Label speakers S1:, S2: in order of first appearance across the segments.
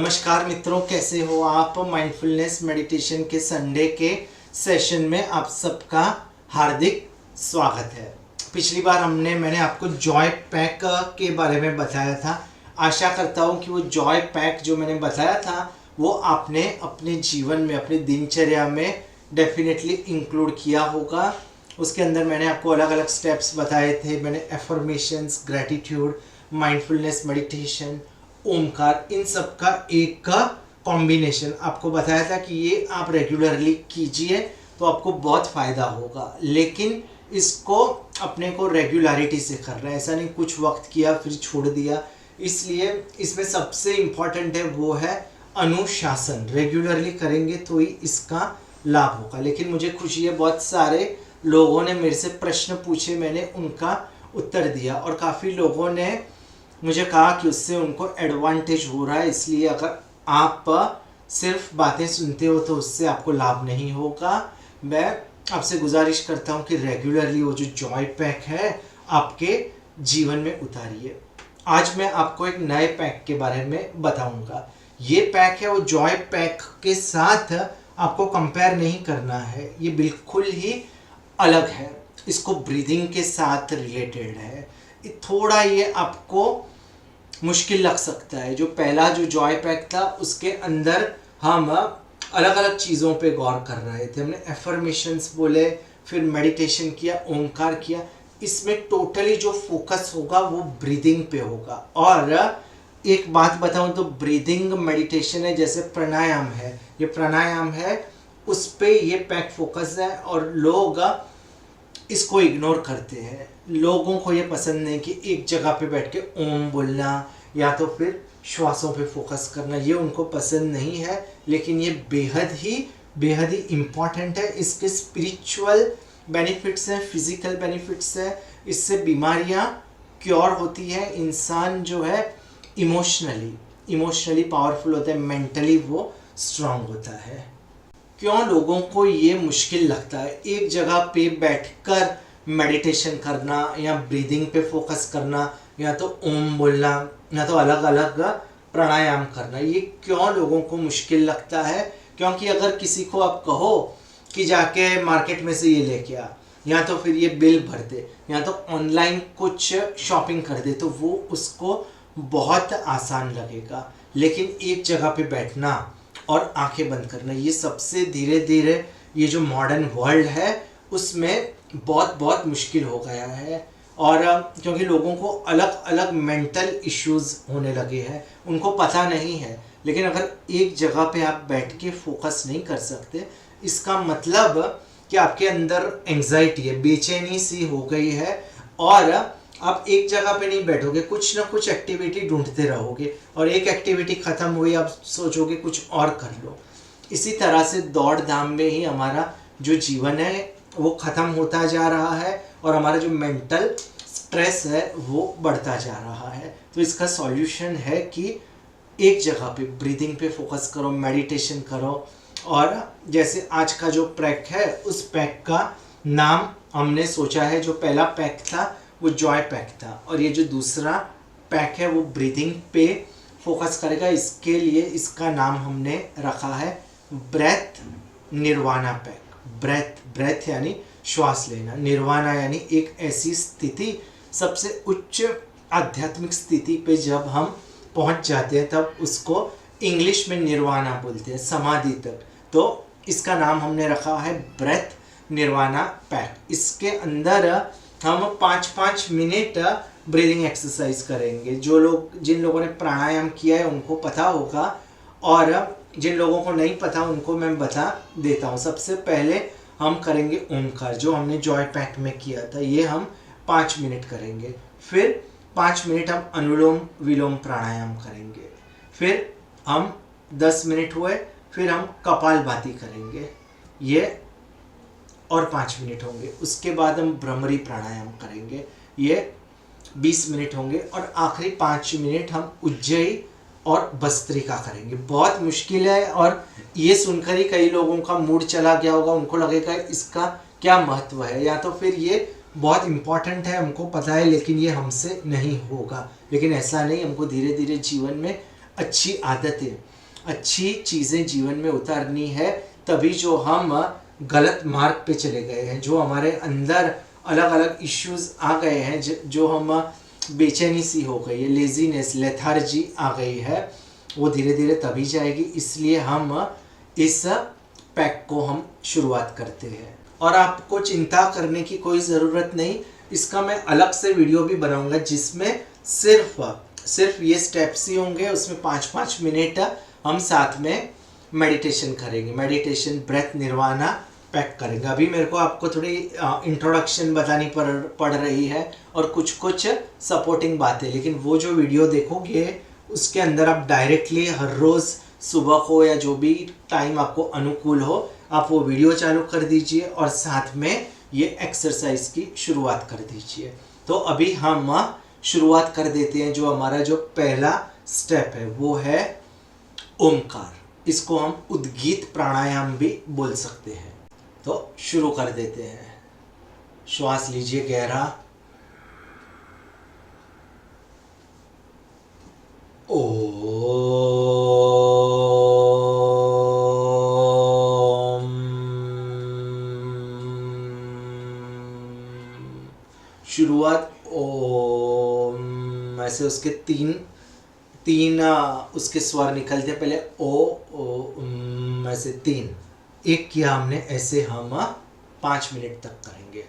S1: नमस्कार मित्रों, कैसे हो आप। माइंडफुलनेस मेडिटेशन के संडे के सेशन में आप सबका हार्दिक स्वागत है। पिछली बार मैंने आपको जॉय पैक के बारे में बताया था। आशा करता हूँ कि वो जॉय पैक जो मैंने बताया था वो आपने अपने जीवन में, अपनी दिनचर्या में डेफिनेटली इंक्लूड किया होगा। उसके अंदर मैंने आपको अलग अलग स्टेप्स बताए थे। मैंने affirmations, gratitude, mindfulness meditation, Omkar, इन सब का एक का कॉम्बिनेशन आपको बताया था कि ये आप रेगुलरली कीजिए तो आपको बहुत फ़ायदा होगा। लेकिन इसको अपने को रेगुलरिटी से करना है, ऐसा नहीं कुछ वक्त किया फिर छोड़ दिया। इसलिए इसमें सबसे इम्पॉर्टेंट है वो है अनुशासन। रेगुलरली करेंगे तो ही इसका लाभ होगा। लेकिन मुझे खुशी है, बहुत सारे लोगों ने मेरे से प्रश्न पूछे, मैंने उनका उत्तर दिया और काफ़ी लोगों ने मुझे कहा कि उससे उनको एडवांटेज हो रहा है। इसलिए अगर आप सिर्फ बातें सुनते हो तो उससे आपको लाभ नहीं होगा। मैं आपसे गुजारिश करता हूँ कि रेगुलरली वो जो जॉय पैक है आपके जीवन में उतारिए। आज मैं आपको एक नए पैक के बारे में बताऊंगा। ये पैक है वो जॉय पैक के साथ आपको कंपेयर नहीं करना है, ये बिल्कुल ही अलग है। इसको ब्रीदिंग के साथ रिलेटेड है। थोड़ा ये आपको मुश्किल लग सकता है। जो पहला जो जॉय पैक था उसके अंदर हम अलग अलग चीज़ों पे गौर कर रहे थे। हमने एफर्मेशंस बोले, फिर मेडिटेशन किया, ओमकार किया। इसमें टोटली जो फोकस होगा वो ब्रीदिंग पे होगा। और एक बात बताऊं तो ब्रीदिंग मेडिटेशन है, जैसे प्राणायाम है, ये प्राणायाम है, उस पे ये पैक फोकस है। और लोग इसको इग्नोर करते हैं। लोगों को ये पसंद नहीं कि एक जगह पे बैठ के ओम बोलना या तो फिर श्वासों पे फोकस करना, ये उनको पसंद नहीं है। लेकिन ये बेहद ही इम्पॉर्टेंट है। इसके स्पिरिचुअल बेनिफिट्स हैं, फिजिकल बेनिफिट्स हैं। इससे बीमारियां क्योर होती है। इंसान जो है इमोशनली पावरफुल होता है, मेंटली वो स्ट्रांग होता है। क्यों लोगों को ये मुश्किल लगता है एक जगह पे बैठकर मेडिटेशन करना या ब्रीदिंग पे फोकस करना या तो ओम बोलना या तो अलग अलग प्राणायाम करना? ये क्यों लोगों को मुश्किल लगता है? क्योंकि अगर किसी को आप कहो कि जाके मार्केट में से ये लेके आ, या तो फिर ये बिल भर दे, या तो ऑनलाइन कुछ शॉपिंग कर दे, तो वो उसको बहुत आसान लगेगा। लेकिन एक जगह पे बैठना और आंखें बंद करना, ये सबसे धीरे धीरे ये जो मॉडर्न वर्ल्ड है उसमें बहुत मुश्किल हो गया है। और क्योंकि लोगों को अलग अलग मेंटल इश्यूज होने लगे हैं, उनको पता नहीं है। लेकिन अगर एक जगह पे आप बैठ के फोकस नहीं कर सकते, इसका मतलब कि आपके अंदर एंग्जाइटी है, बेचैनी सी हो गई है और आप एक जगह पे नहीं बैठोगे, कुछ ना कुछ एक्टिविटी ढूंढते रहोगे और एक एक्टिविटी खत्म हुई आप सोचोगे कुछ और कर लो। इसी तरह से दौड़ धाम में ही हमारा जो जीवन है वो ख़त्म होता जा रहा है और हमारा जो मेंटल स्ट्रेस है वो बढ़ता जा रहा है। तो इसका सॉल्यूशन है कि एक जगह पे ब्रीदिंग पे फोकस करो, मेडिटेशन करो। और जैसे आज का जो पैक है उस पैक का नाम हमने सोचा है, जो पहला पैक था वो जॉय पैक था और ये जो दूसरा पैक है वो ब्रीदिंग पे फोकस करेगा। इसके लिए इसका नाम हमने रखा है ब्रेथ निर्वाणा पैक। ब्रेथ यानी श्वास लेना, निर्वाणा यानी एक ऐसी स्थिति, सबसे उच्च आध्यात्मिक स्थिति पे जब हम पहुंच जाते हैं तब उसको इंग्लिश में निर्वाणा बोलते हैं, समाधि तक। तो इसका नाम हमने रखा है ब्रेथ निर्वाणा पैक। इसके अंदर हम 5-5 मिनट ब्रीदिंग एक्सरसाइज करेंगे। जिन लोगों ने प्राणायाम किया है उनको पता होगा और जिन लोगों को नहीं पता उनको मैं बता देता हूँ। सबसे पहले हम करेंगे ओमकार, जो हमने जॉय पैक में किया था, ये हम 5 मिनट करेंगे। फिर 5 मिनट हम अनुलोम विलोम प्राणायाम करेंगे। फिर हम 10 मिनट हुए, फिर हम कपालभाति करेंगे, ये और 5 मिनट होंगे। उसके बाद हम भ्रमरी प्राणायाम करेंगे, ये 20 मिनट होंगे। और आखिरी 5 मिनट हम उज्जयी और भस्त्रिका करेंगे। बहुत मुश्किल है और ये सुनकर ही कई लोगों का मूड चला गया होगा, उनको लगेगा इसका क्या महत्व है, या तो फिर ये बहुत इम्पॉर्टेंट है, हमको पता है लेकिन ये हमसे नहीं होगा। लेकिन ऐसा नहीं, हमको धीरे धीरे जीवन में अच्छी आदतें अच्छी चीज़ें जीवन में उतारनी है, तभी जो हम गलत मार्ग पे चले गए हैं, जो हमारे अंदर अलग अलग इश्यूज आ गए हैं, जो हम बेचैनी सी हो गई है, लेजीनेस, लेथार्जी आ गई है, वो धीरे धीरे तभी जाएगी। इसलिए हम इस पैक को हम शुरुआत करते हैं। और आपको चिंता करने की कोई ज़रूरत नहीं, इसका मैं अलग से वीडियो भी बनाऊंगा जिसमें सिर्फ ये स्टेप्स ही होंगे। उसमें 5-5 मिनट हम साथ में मेडिटेशन करेंगे, मेडिटेशन, ब्रेथ, निर्वाणा पैक करेंगे। अभी मेरे को आपको थोड़ी इंट्रोडक्शन बतानी पड़ रही है और कुछ सपोर्टिंग बातें, लेकिन वो जो वीडियो देखोगे उसके अंदर आप डायरेक्टली हर रोज़ सुबह को या जो भी टाइम आपको अनुकूल हो, आप वो वीडियो चालू कर दीजिए और साथ में ये एक्सरसाइज की शुरुआत कर दीजिए। तो अभी हम शुरुआत कर देते हैं। जो हमारा जो पहला स्टेप है वो है ओमकार। इसको हम उद्गीत प्राणायाम भी बोल सकते हैं। तो शुरू कर देते हैं। श्वास लीजिए गहरा। शुरुआत ओम, ऐसे उसके तीन तीन उसके स्वर निकलते हैं। पहले ओ ऐसे तीन, एक किया हमने, ऐसे हम 5 मिनट तक करेंगे।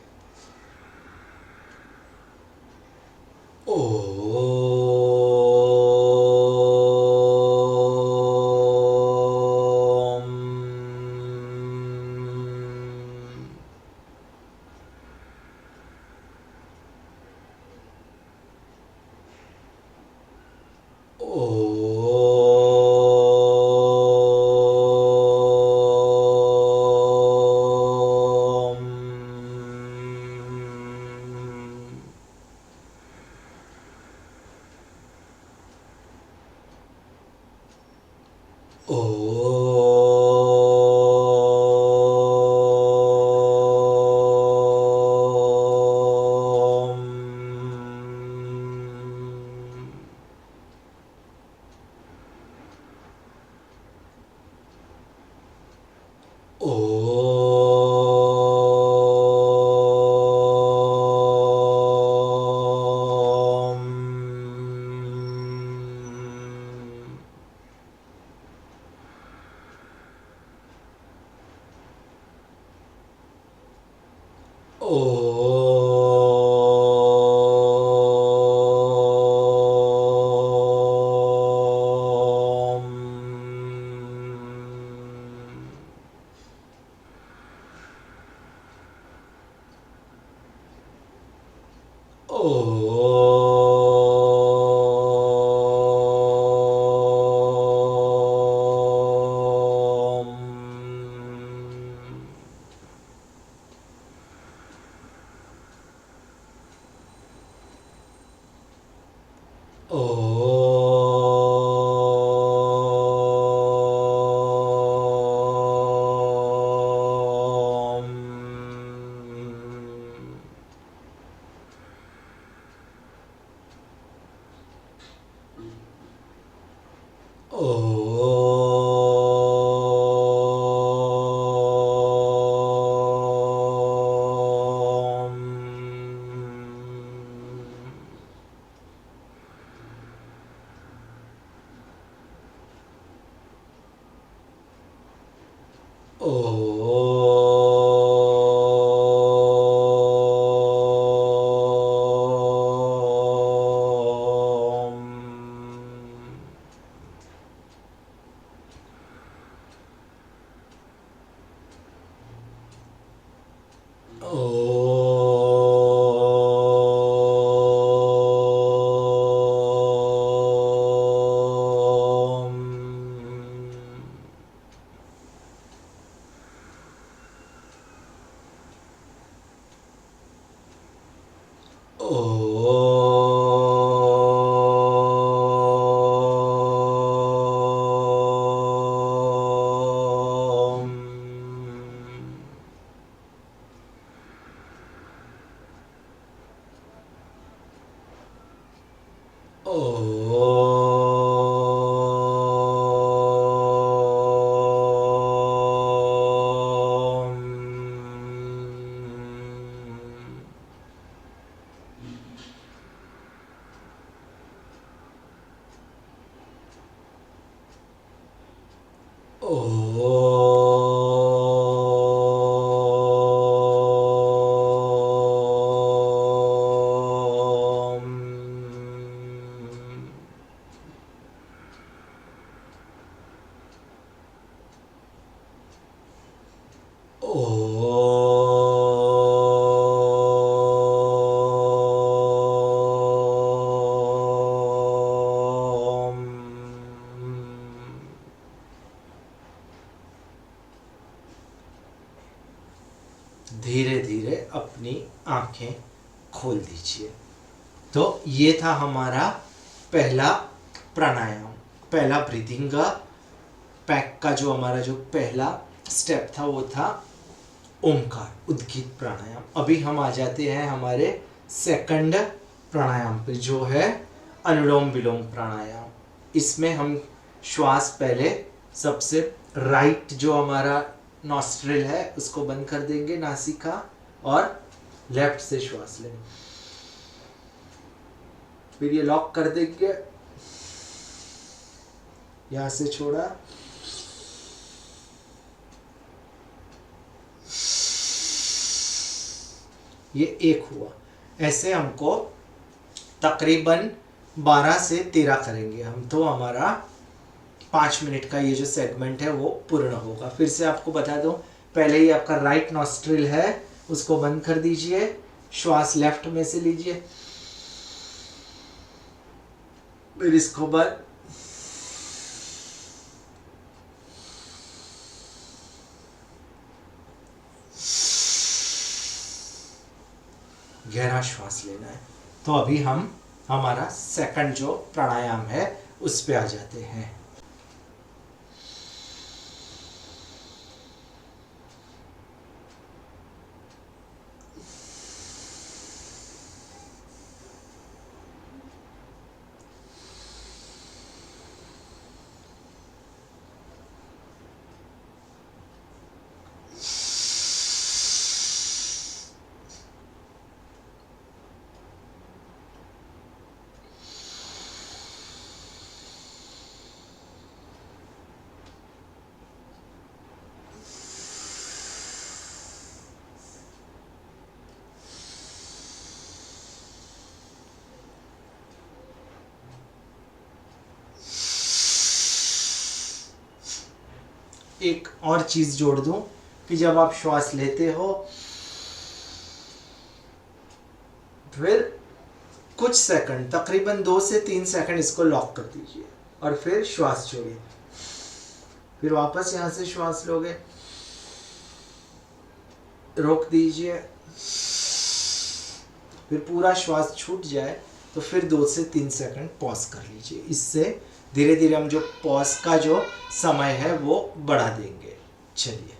S1: आंखें खोल दीजिए। तो ये था हमारा पहला प्राणायाम, पहला ब्रीदिंग का पैक का जो हमारा जो पहला स्टेप था वो था ओमकार, उद्गीत प्राणायाम। अभी हम आ जाते हैं हमारे सेकंड प्राणायाम पे, जो है अनुलोम विलोम प्राणायाम। इसमें हम श्वास पहले सबसे राइट जो हमारा नॉस्ट्रिल है उसको बंद कर देंगे, नासिका, और लेफ्ट से श्वास लेंगे। फिर ये लॉक कर देंगे, यहां से छोड़ा, ये एक हुआ। ऐसे हमको तकरीबन 12 से 13 करेंगे हम, तो हमारा 5 मिनट का ये जो सेगमेंट है वो पूर्ण होगा। फिर से आपको बता दूं, पहले ही आपका राइट नॉस्ट्रिल है उसको बंद कर दीजिए, श्वास लेफ्ट में से लीजिए, फिर इसको बंद, गहरा श्वास लेना है। तो अभी हम हमारा सेकंड जो प्राणायाम है उस पे आ जाते हैं। एक और चीज जोड़ दूं कि जब आप श्वास लेते हो फिर कुछ सेकंड, तकरीबन 2 से 3 सेकंड इसको लॉक कर दीजिए और फिर श्वास छोड़िए। फिर वापस यहां से श्वास लोगे, रोक दीजिए, फिर पूरा श्वास छूट जाए तो फिर 2 से 3 सेकंड पॉज कर लीजिए। इससे धीरे धीरे हम जो पॉज का जो समय है वो बढ़ा देंगे। चलिए,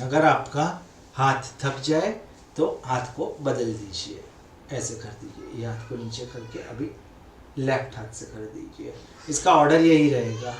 S1: अगर आपका हाथ थक जाए तो हाथ को बदल दीजिए, ऐसे कर दीजिए, ये हाथ को नीचे करके अभी लेफ्ट हाथ से कर दीजिए। इसका ऑर्डर यही रहेगा।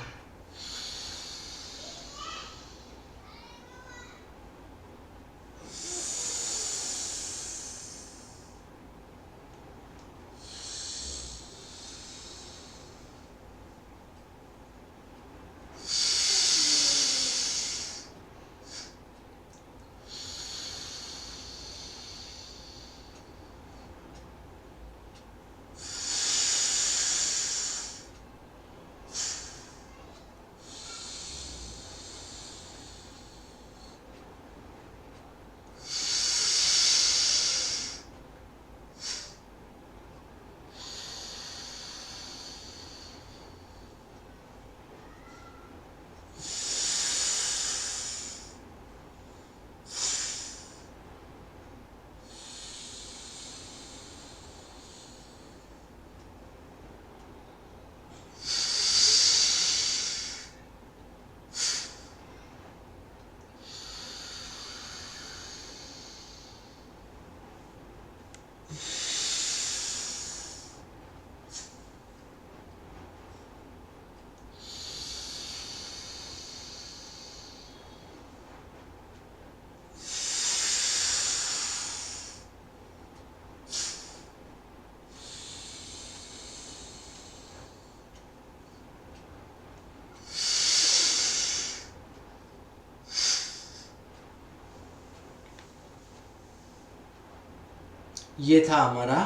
S1: ये था हमारा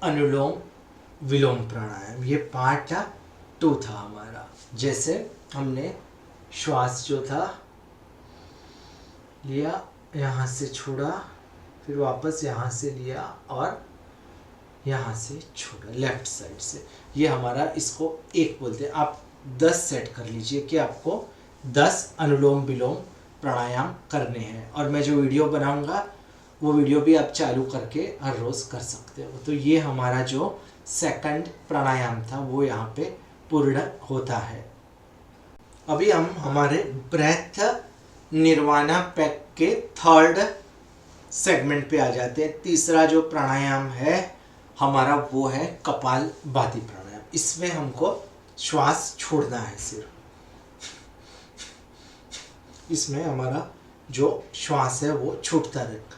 S1: अनुलोम विलोम प्राणायाम। ये पार्ट 2 था हमारा। जैसे हमने श्वास जो था लिया, यहाँ से छोड़ा, फिर वापस यहाँ से लिया और यहाँ से छोड़ा लेफ्ट साइड से। ये हमारा, इसको एक बोलते हैं। आप 10 सेट कर लीजिए कि आपको 10 अनुलोम विलोम प्राणायाम करने हैं। और मैं जो वीडियो बनाऊंगा वो वीडियो भी आप चालू करके हर रोज़ कर सकते हो। तो ये हमारा जो सेकंड प्राणायाम था वो यहाँ पे पूर्ण होता है। अभी हम हमारे ब्रेथ निर्वाणा पैक के थर्ड सेगमेंट पे आ जाते हैं। तीसरा जो प्राणायाम है हमारा वो है कपालभाति प्राणायाम। इसमें हमको श्वास छोड़ना है सिर्फ। इसमें हमारा जो श्वास है वो छूटता रहेगा।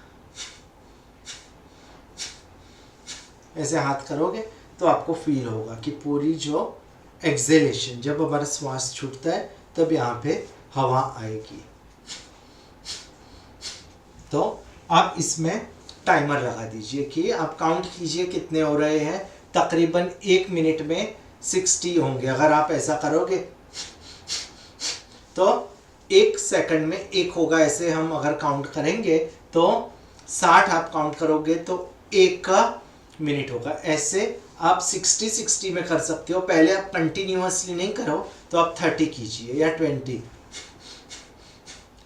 S1: ऐसे हाथ करोगे तो आपको फील होगा कि पूरी जो एक्सेलेशन, जब हमारा श्वास छूटता है तब यहाँ पे हवा आएगी। तो आप इसमें टाइमर लगा दीजिए कि आप काउंट कीजिए कितने हो रहे हैं। तकरीबन 1 मिनट में 60 होंगे। अगर आप ऐसा करोगे तो 1 सेकंड में 1 होगा। ऐसे हम अगर काउंट करेंगे तो 60 आप काउंट करोगे तो 1 मिनट होगा। ऐसे आप 60 में कर सकते हो। पहले आप कंटिन्यूअसली नहीं करो तो आप 30 कीजिए या 20।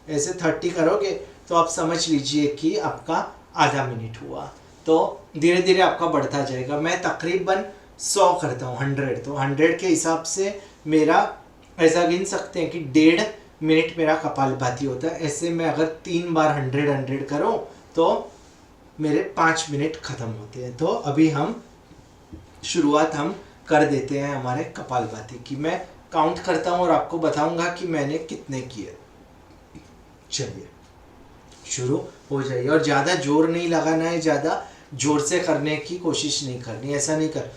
S1: ऐसे 30 करोगे तो आप समझ लीजिए कि आपका आधा मिनट हुआ। तो धीरे धीरे आपका बढ़ता जाएगा। मैं तकरीबन 100 करता हूँ, 100। तो 100 के हिसाब से मेरा ऐसा गिन सकते हैं कि 1.5 मिनट मेरा कपालभाति होता है। ऐसे मैं अगर 3 बार 100 करूँ तो मेरे 5 मिनट खत्म होते हैं। तो अभी हम शुरुआत हम कर देते हैं हमारे कपालभाति की। मैं काउंट करता हूँ और आपको बताऊंगा कि मैंने कितने किए। चलिए शुरू हो जाइए। और ज़्यादा जोर नहीं लगाना है, ज़्यादा जोर से करने की कोशिश नहीं करनी। ऐसा नहीं कर,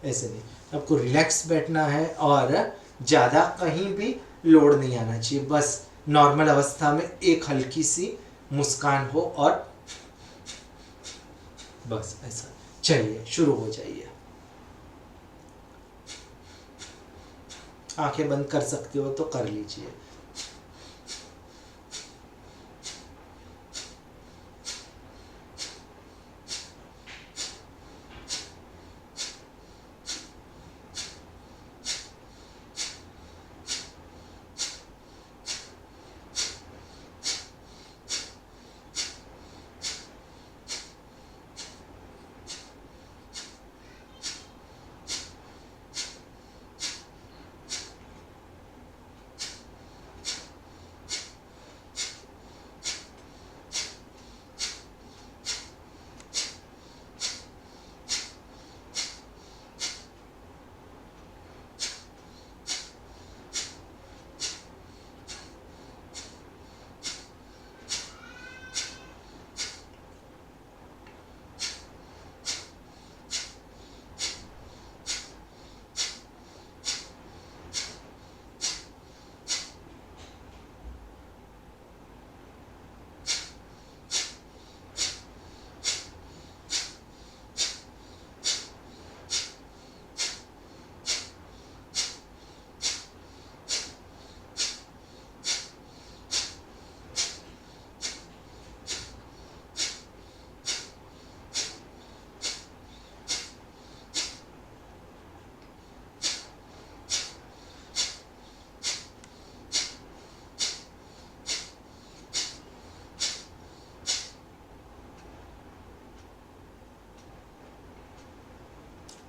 S1: ऐसे नहीं, आपको रिलैक्स बैठना है और ज़्यादा कहीं भी लोड नहीं आना चाहिए। बस नॉर्मल अवस्था में एक हल्की सी मुस्कान हो और बस ऐसा। चलिए शुरू हो जाइए। आंखें बंद कर सकते हो तो कर लीजिए।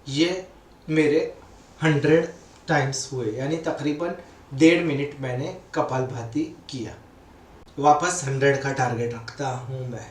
S1: ये मेरे 100 टाइम्स हुए, यानी तकरीबन 1.5 मिनट मैंने कपालभाति किया। वापस 100 का टारगेट रखता हूँ मैं।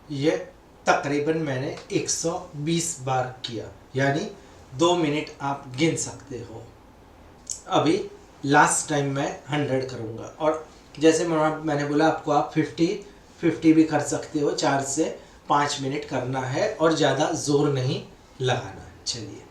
S1: ये तकरीबन मैंने 120 बार किया, यानी 2 मिनट आप गिन सकते हो। अभी लास्ट टाइम मैं 100 करूँगा, और जैसे मैंने बोला आपको, आप 50 भी कर सकते हो। 4 से 5 मिनट करना है और ज़्यादा जोर नहीं लगाना। चलिए,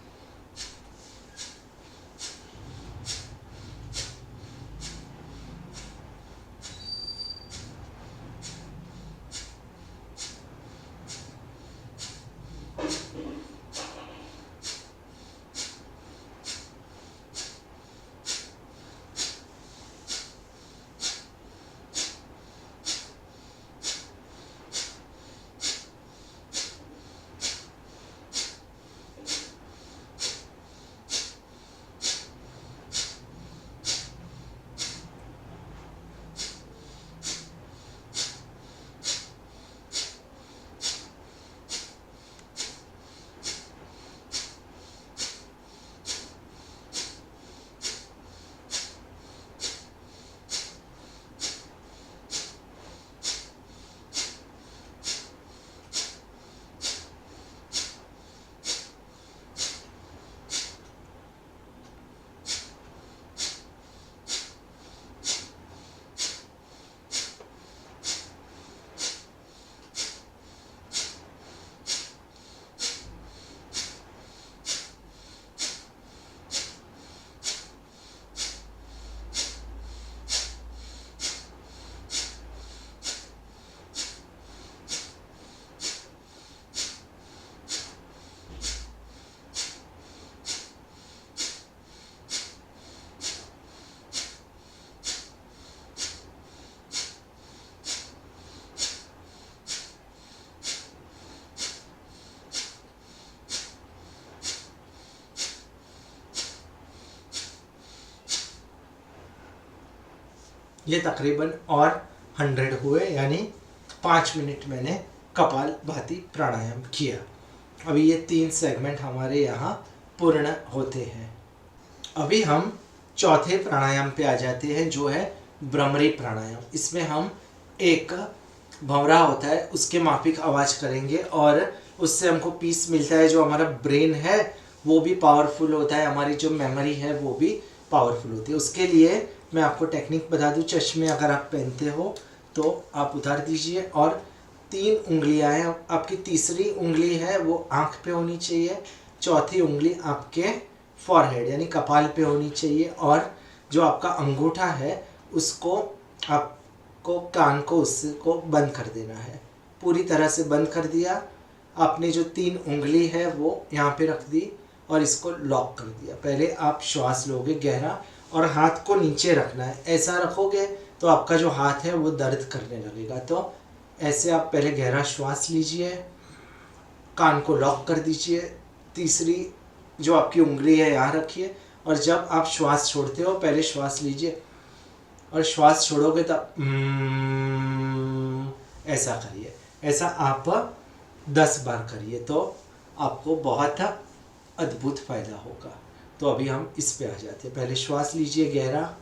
S1: ये तकरीबन और 100 हुए, यानी 5 मिनट मैंने कपालभाति प्राणायाम किया। अभी ये 3 सेगमेंट हमारे यहाँ पूर्ण होते हैं। अभी हम चौथे प्राणायाम पे आ जाते हैं, जो है भ्रमरी प्राणायाम। इसमें हम एक भंवरा होता है उसके माफिक आवाज करेंगे, और उससे हमको पीस मिलता है। जो हमारा ब्रेन है वो भी पावरफुल होता है, हमारी जो मेमोरी है वो भी पावरफुल होती है। उसके लिए मैं आपको टेक्निक बता दूं, चश्मे अगर आप पहनते हो तो आप उतार दीजिए, और 3 उंगलियां हैं आपकी। तीसरी उंगली है वो आंख पे होनी चाहिए, चौथी उंगली आपके फॉरहेड यानी कपाल पे होनी चाहिए, और जो आपका अंगूठा है उसको आपको कान को उसको बंद कर देना है। पूरी तरह से बंद कर दिया। आपने जो 3 उंगली है वो यहाँ पे रख दी और इसको लॉक कर दिया। पहले आप श्वास लोगे गहरा, और हाथ को नीचे रखना है। ऐसा रखोगे तो आपका जो हाथ है वो दर्द करने लगेगा। तो ऐसे आप पहले गहरा श्वास लीजिए, कान को लॉक कर दीजिए, तीसरी जो आपकी उंगली है यहाँ रखिए, और जब आप श्वास छोड़ते हो पहले श्वास लीजिए, और श्वास छोड़ोगे तब ऐसा करिए। ऐसा आप 10 बार करिए तो आपको बहुत अद्भुत फायदा होगा। तो अभी हम इस पे आ जाते हैं। पहले श्वास लीजिए गहरा,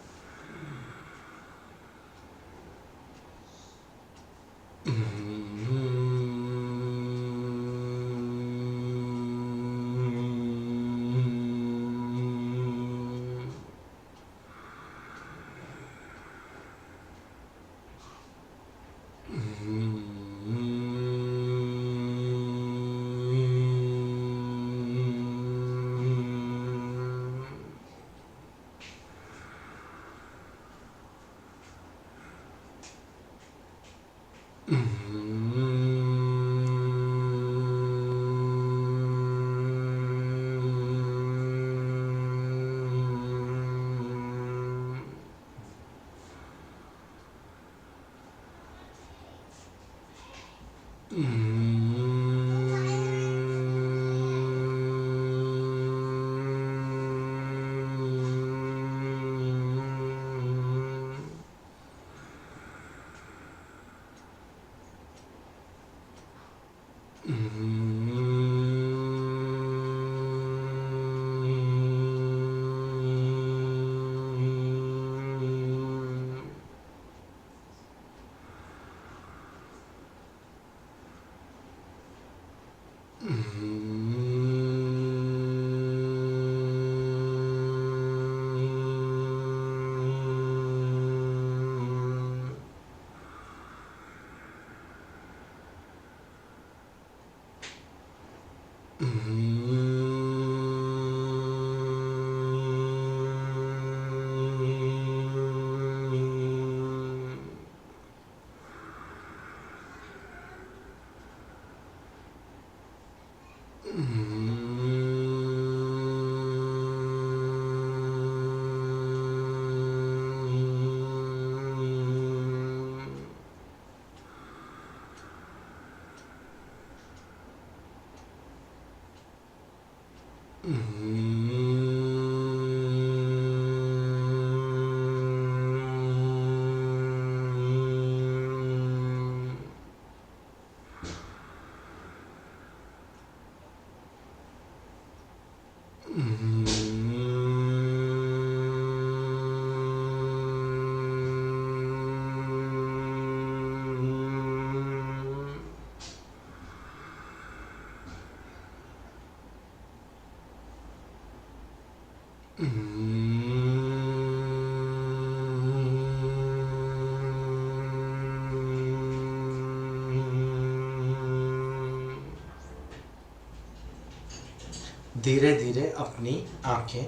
S1: धीरे धीरे अपनी आंखें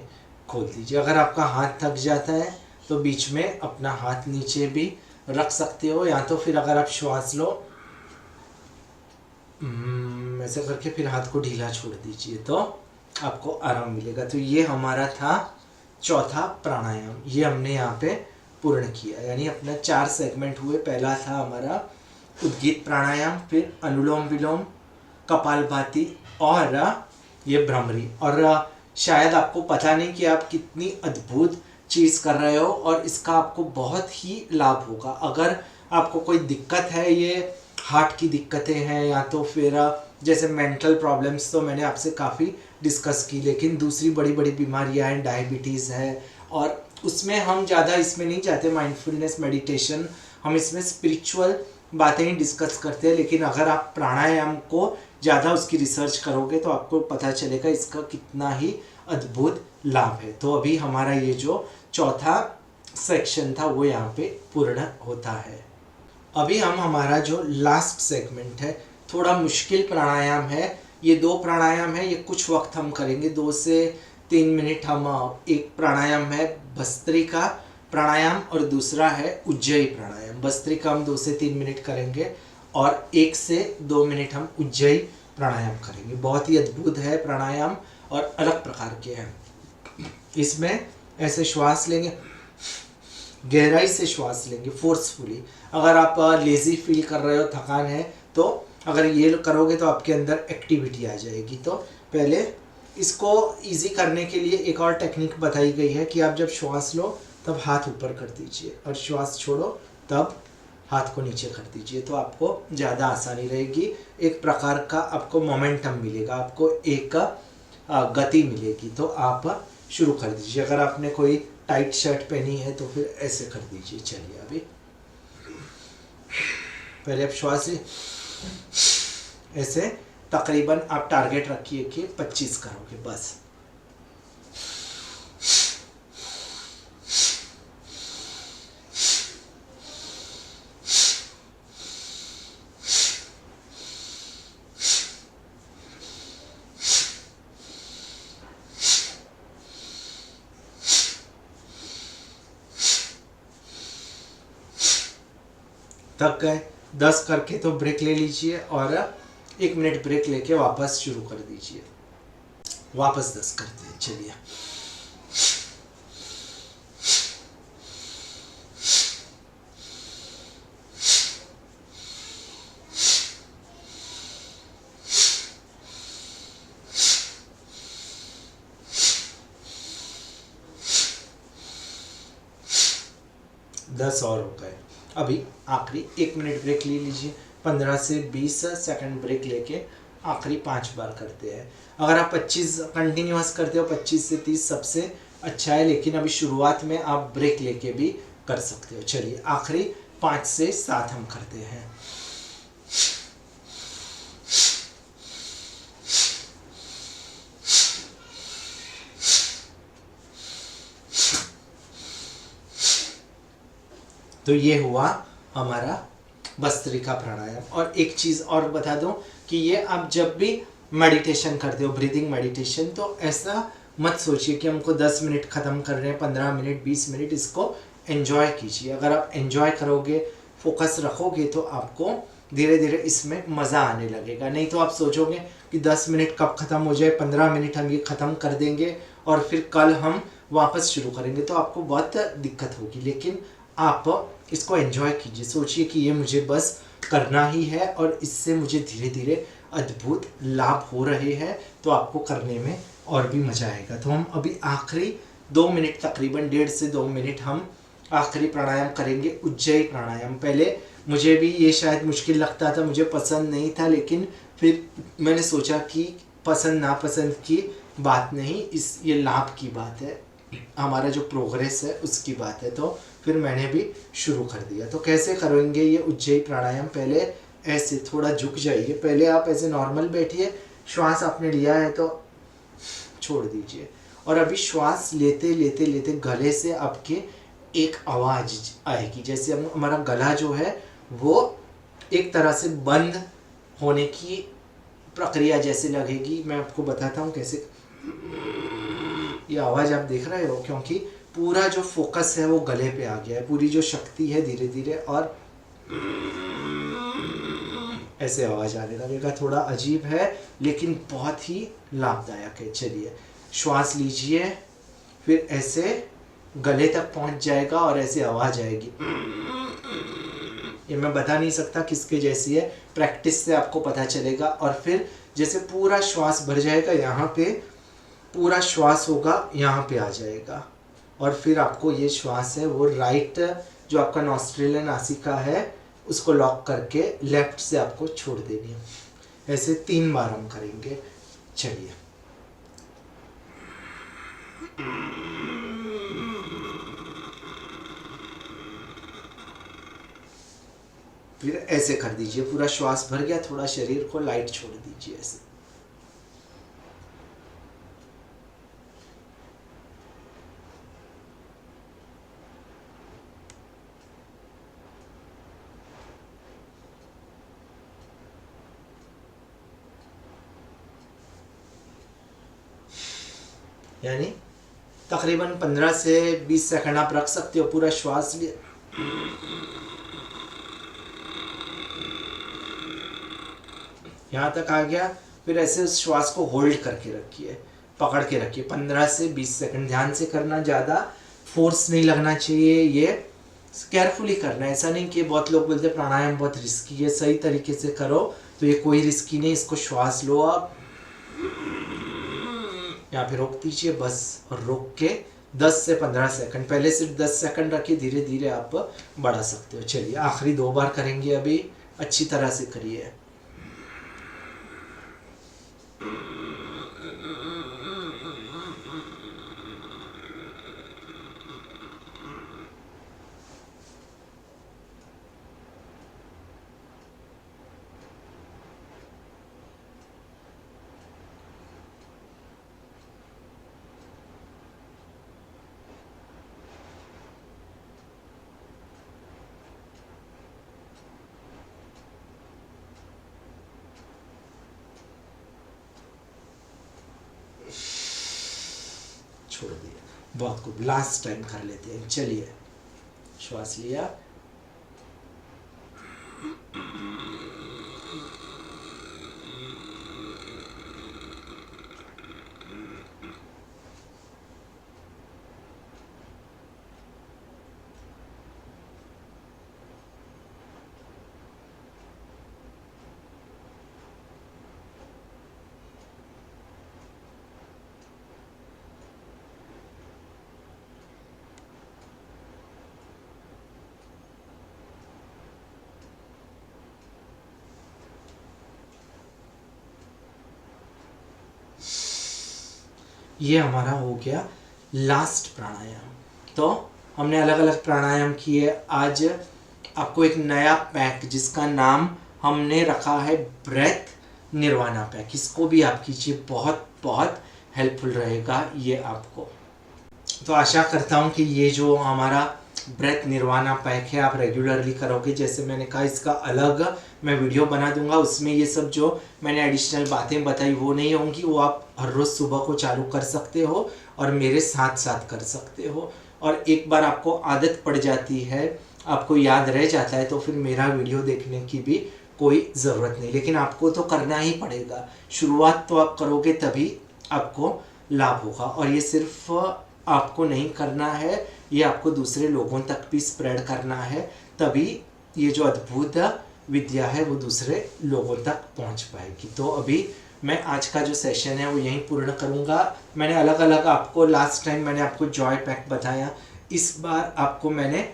S1: खोल दीजिए। अगर आपका हाथ थक जाता है तो बीच में अपना हाथ नीचे भी रख सकते हो, या तो फिर अगर आप श्वास लो ऐसे करके फिर हाथ को ढीला छोड़ दीजिए तो आपको आराम मिलेगा। तो ये हमारा था चौथा प्राणायाम, ये हमने यहाँ पे पूर्ण किया, यानी अपना 4 सेगमेंट हुए। पहला था हमारा उद्गीत प्राणायाम, फिर अनुलोम विलोम, कपालभाति और ये भ्रमरी। और शायद आपको पता नहीं कि आप कितनी अद्भुत चीज़ कर रहे हो और इसका आपको बहुत ही लाभ होगा। अगर आपको कोई दिक्कत है, ये हार्ट की दिक्कतें हैं या तो फिर जैसे मेंटल प्रॉब्लम्स तो मैंने आपसे काफ़ी डिस्कस की, लेकिन दूसरी बड़ी बड़ी बीमारियां हैं, डायबिटीज़ है, और उसमें हम ज़्यादा इसमें नहीं जाते, माइंडफुलनेस मेडिटेशन, हम इसमें स्पिरिचुअल बातें ही डिस्कस करते हैं। लेकिन अगर आप प्राणायाम को ज़्यादा उसकी रिसर्च करोगे तो आपको पता चलेगा इसका कितना ही अद्भुत लाभ है। तो अभी हमारा ये जो चौथा सेक्शन था वो यहाँ पे पूर्ण होता है। अभी हम हमारा जो लास्ट सेगमेंट है, थोड़ा मुश्किल प्राणायाम है। ये 2 प्राणायाम है, ये कुछ वक्त हम करेंगे, 2 से 3 मिनट। हम एक प्राणायाम है भस्त्रिका प्राणायाम और दूसरा है उज्जयी प्राणायाम। भस्त्रिका हम 2 से 3 मिनट करेंगे और 1 से 2 मिनट हम उज्जयी प्राणायाम करेंगे। बहुत ही अद्भुत है प्राणायाम और अलग प्रकार के हैं। इसमें ऐसे श्वास लेंगे, गहराई से श्वास लेंगे फोर्सफुली। अगर आप लेजी फील कर रहे हो, थकान है, तो अगर ये करोगे तो आपके अंदर एक्टिविटी आ जाएगी। तो पहले इसको इजी करने के लिए एक और टेक्निक बताई गई है कि आप जब श्वास लो तब हाथ ऊपर कर दीजिए और श्वास छोड़ो तब हाथ को नीचे कर दीजिए, तो आपको ज़्यादा आसानी रहेगी। एक प्रकार का आपको मोमेंटम मिलेगा, आपको एक गति मिलेगी। तो आप शुरू कर दीजिए। अगर आपने कोई टाइट शर्ट पहनी है तो फिर ऐसे कर दीजिए। चलिए अभी पहले आप श्वास ऐसे तकरीबन आप टारगेट रखिए कि 25 करोगे बस। थक गए 10 करके तो ब्रेक ले लीजिए और 1 मिनट ब्रेक लेके वापस शुरू कर दीजिए। वापस 10 करते हैं। चलिए दस और हो गए। अभी आखिरी 1 मिनट ब्रेक ले लीजिए। 15 से 20 सेकंड ब्रेक लेके आखिरी 5 बार करते हैं। अगर आप 25 कंटिन्यूअस करते हो, 25 से 30 सबसे अच्छा है, लेकिन अभी शुरुआत में आप ब्रेक लेके भी कर सकते हो। चलिए आखिरी 5 से 7 हम करते हैं। तो ये हुआ हमारा भस्त्रिका प्राणायाम। और एक चीज़ और बता दूं कि ये आप जब भी मेडिटेशन करते हो, ब्रीदिंग मेडिटेशन, तो ऐसा मत सोचिए कि हमको 10 मिनट ख़त्म कर रहे हैं, 15 मिनट 20 मिनट। इसको एंजॉय कीजिए। अगर आप एंजॉय करोगे, फोकस रखोगे, तो आपको धीरे धीरे इसमें मज़ा आने लगेगा। नहीं तो आप सोचोगे कि 10 मिनट कब ख़त्म हो जाए, 15 मिनट हम ये ख़त्म कर देंगे और फिर कल हम वापस शुरू करेंगे, तो आपको बहुत दिक्कत होगी। लेकिन आप इसको एंजॉय कीजिए, सोचिए कि ये मुझे बस करना ही है और इससे मुझे धीरे धीरे अद्भुत लाभ हो रहे हैं, तो आपको करने में और भी मज़ा आएगा। तो हम अभी आखिरी 2 मिनट, तकरीबन 1.5 से 2 मिनट हम आखिरी प्राणायाम करेंगे, उज्जयी प्राणायाम। पहले मुझे भी ये शायद मुश्किल लगता था, मुझे पसंद नहीं था, लेकिन फिर मैंने सोचा कि पसंद नापसंद की बात नहीं, ये लाभ की बात है, हमारा जो प्रोग्रेस है उसकी बात है। तो फिर मैंने भी शुरू कर दिया। तो कैसे करेंगे ये उज्जयी प्राणायाम? पहले ऐसे थोड़ा झुक जाइए, पहले आप ऐसे नॉर्मल बैठिए, श्वास आपने लिया है तो छोड़ दीजिए, और अभी श्वास लेते लेते लेते गले से आपके एक आवाज़ आएगी, जैसे हमारा गला जो है वो एक तरह से बंद होने की प्रक्रिया जैसे लगेगी। मैं आपको बताता हूँ कैसे। ये आवाज़ आप देख रहे हो, क्योंकि पूरा जो फोकस है वो गले पे आ गया है, पूरी जो शक्ति है धीरे धीरे, और ऐसे आवाज़ आने लगेगा। थोड़ा अजीब है लेकिन बहुत ही लाभदायक है। चलिए श्वास लीजिए, फिर ऐसे गले तक पहुंच जाएगा और ऐसे आवाज़ आएगी। ये मैं बता नहीं सकता किसके जैसी है, प्रैक्टिस से आपको पता चलेगा। और फिर जैसे पूरा श्वास भर जाएगा, यहाँ पे पूरा श्वास होगा, यहाँ पे आ जाएगा, और फिर आपको ये श्वास है वो राइट जो आपका नॉस्ट्रिल है, नासिका है, उसको लॉक करके लेफ्ट से आपको छोड़ देनी है। ऐसे 3 बार हम करेंगे। चलिए फिर ऐसे कर दीजिए, पूरा श्वास भर गया, थोड़ा शरीर को लाइट छोड़ दीजिए ऐसे। यानी तकरीबन 15 से 20 सेकंड आप रख सकते हो, पूरा श्वास लिए। यहाँ तक आ गया, फिर ऐसे उस श्वास को होल्ड करके रखिए, पकड़ के रखिए 15 से 20 सेकंड। ध्यान से करना, ज़्यादा फोर्स नहीं लगना चाहिए, ये केयरफुली करना है। ऐसा नहीं कि बहुत लोग बोलते प्राणायाम बहुत रिस्की है, सही तरीके से करो तो ये कोई रिस्की नहीं। इसको श्वास लो आप, यहाँ पे रोक दीजिए बस, और रोक के 10 से 15 सेकंड, पहले सिर्फ 10 सेकंड रखिए, धीरे धीरे आप बढ़ा सकते हो। चलिए आखिरी 2 बार करेंगे, अभी अच्छी तरह से करिए। छोड़ दिया, बहुत खूब। लास्ट टाइम कर लेते हैं। चलिए श्वास लिया, ये हमारा हो गया लास्ट प्राणायाम। तो हमने अलग अलग प्राणायाम किए। आज आपको एक नया पैक जिसका नाम हमने रखा है ब्रेथ निर्वाणा पैक, इसको भी आप कीजिए, बहुत बहुत हेल्पफुल रहेगा ये आपको। तो आशा करता हूँ कि ये जो हमारा ब्रेथ निर्वाणा पैक है आप रेगुलरली करोगे। जैसे मैंने कहा, इसका अलग मैं वीडियो बना दूंगा, उसमें ये सब जो मैंने एडिशनल बातें बताई वो नहीं होंगी, वो आप हर रोज़ सुबह को चालू कर सकते हो और मेरे साथ साथ कर सकते हो। और एक बार आपको आदत पड़ जाती है, आपको याद रह जाता है, तो फिर मेरा वीडियो देखने की भी कोई ज़रूरत नहीं। लेकिन आपको तो करना ही पड़ेगा, शुरुआत तो आप करोगे तभी आपको लाभ होगा। और ये सिर्फ आपको नहीं करना है, ये आपको दूसरे लोगों तक भी स्प्रेड करना है, तभी ये जो अद्भुत विद्या है वो दूसरे लोगों तक पहुंच पाएगी। तो अभी मैं आज का जो सेशन है वो यहीं पूर्ण करूँगा। मैंने अलग अलग आपको, लास्ट टाइम मैंने आपको जॉय पैक बताया, इस बार आपको मैंने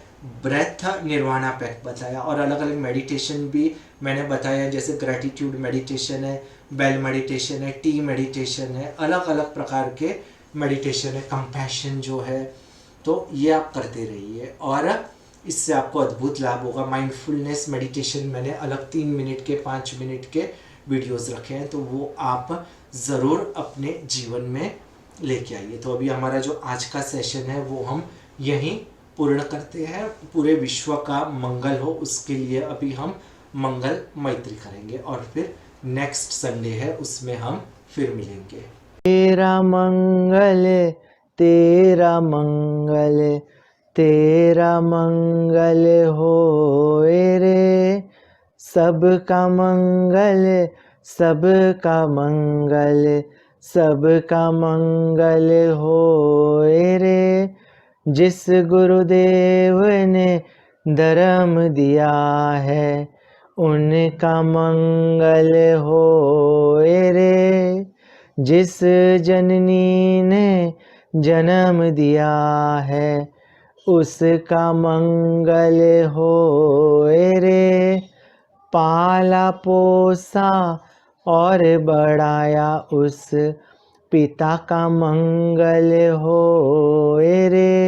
S1: ब्रेथ निर्वाणा पैक बताया, और अलग अलग मेडिटेशन भी मैंने बताया, जैसे ग्रेटिट्यूड मेडिटेशन है, बेल मेडिटेशन है, टी मेडिटेशन है, अलग अलग प्रकार के मेडिटेशन है, कंपैशन जो है। तो ये आप करते रहिए और इससे आपको अद्भुत लाभ होगा। माइंडफुलनेस मेडिटेशन मैंने अलग 3 मिनट के 5 मिनट के वीडियोस रखे हैं, तो वो आप ज़रूर अपने जीवन में लेके आइए। तो अभी हमारा जो आज का सेशन है वो हम यहीं पूर्ण करते हैं। पूरे विश्व का मंगल हो उसके लिए अभी हम मंगल मैत्री करेंगे, और फिर नेक्स्ट संडे है उसमें हम फिर मिलेंगे।
S2: तेरा मंगल, तेरा मंगल, तेरा मंगल होए रे, सबका मंगल, सबका मंगल, सबका मंगल होए रे। जिस गुरुदेव ने धर्म दिया है उनका मंगल होए रे। जिस जननी ने जन्म दिया है उसका मंगल होए रे। पाला पोसा और बढ़ाया उस पिता का मंगल होए रे।